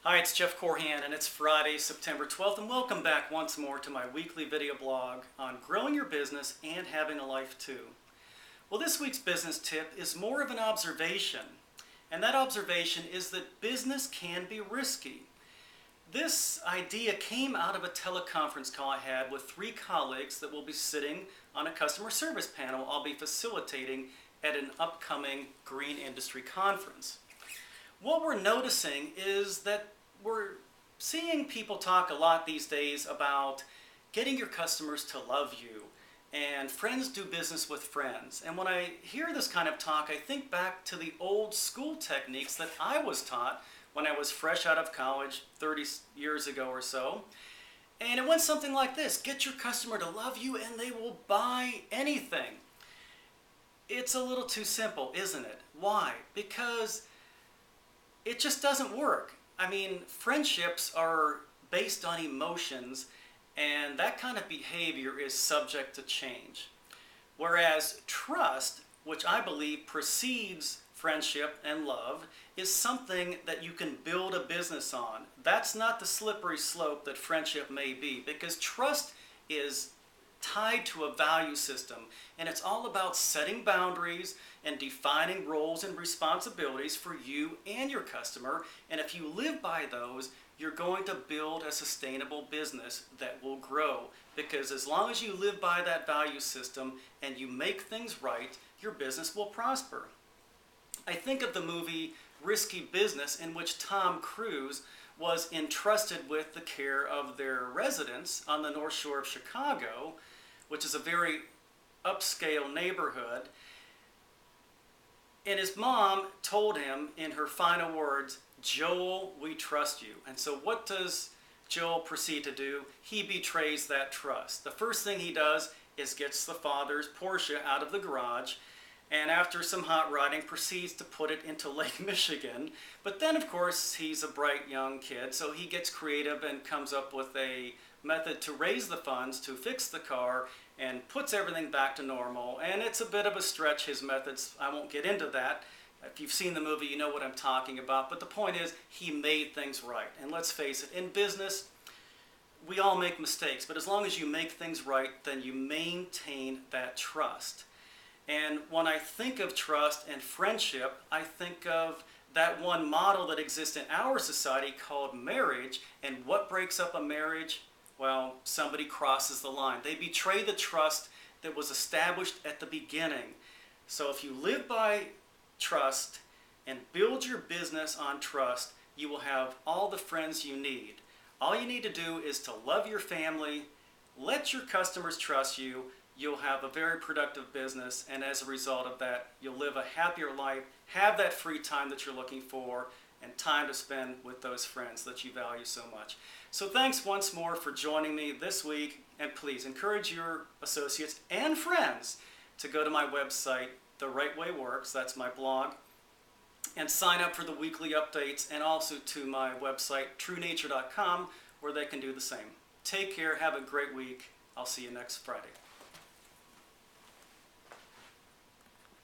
Hi, it's Jeff Korhan, and it's Friday, September 12th, and welcome back once more to my weekly video blog on growing your business and having a life too. Well, this week's business tip is more of an observation, and that observation is that business can be risky. This idea came out of a teleconference call I had with 3 colleagues that will be sitting on a customer service panel I'll be facilitating at an upcoming green industry conference. What we're noticing is that we're seeing people talk a lot these days about getting your customers to love you and friends do business with friends. And when I hear this kind of talk, I think back to the old school techniques that I was taught when I was fresh out of college 30 years ago or so. And it went something like this: get your customer to love you and they will buy anything. It's a little too simple, isn't it? Why? Because it just doesn't work. I mean, friendships are based on emotions, and that kind of behavior is subject to change. Whereas trust, which I believe precedes friendship and love, is something that you can build a business on. That's not the slippery slope that friendship may be, because trust is tied to a value system, and it's all about setting boundaries and defining roles and responsibilities for you and your customer. And if you live by those, you're going to build a sustainable business that will grow, because as long as you live by that value system and you make things right, your business will prosper. I think of the movie Risky Business, in which Tom Cruise was entrusted with the care of their residents on the North Shore of Chicago, which is a very upscale neighborhood. And his mom told him in her final words, "Joel, we trust you." And so what does Joel proceed to do? He betrays that trust. The first thing he does is gets the father's Porsche out of the garage, and after some hot rodding proceeds to put it into Lake Michigan. But then, of course, he's a bright young kid, so he gets creative and comes up with a method to raise the funds to fix the car and puts everything back to normal. And it's a bit of a stretch, his methods. I won't get into that. If you've seen the movie, you know what I'm talking about. But the point is, he made things right. And let's face it, in business, we all make mistakes. But as long as you make things right, then you maintain that trust. And when I think of trust and friendship, I think of that one model that exists in our society called marriage. And what breaks up a marriage? Well, somebody crosses the line. They betray the trust that was established at the beginning. So if you live by trust and build your business on trust, you will have all the friends you need. All you need to do is to love your family, let your customers trust you. You'll have a very productive business, and as a result of that, you'll live a happier life, have that free time that you're looking for, and time to spend with those friends that you value so much. So thanks once more for joining me this week, and please encourage your associates and friends to go to my website, The Right Way Works, that's my blog, and sign up for the weekly updates, and also to my website, truenature.com, where they can do the same. Take care, have a great week. I'll see you next Friday.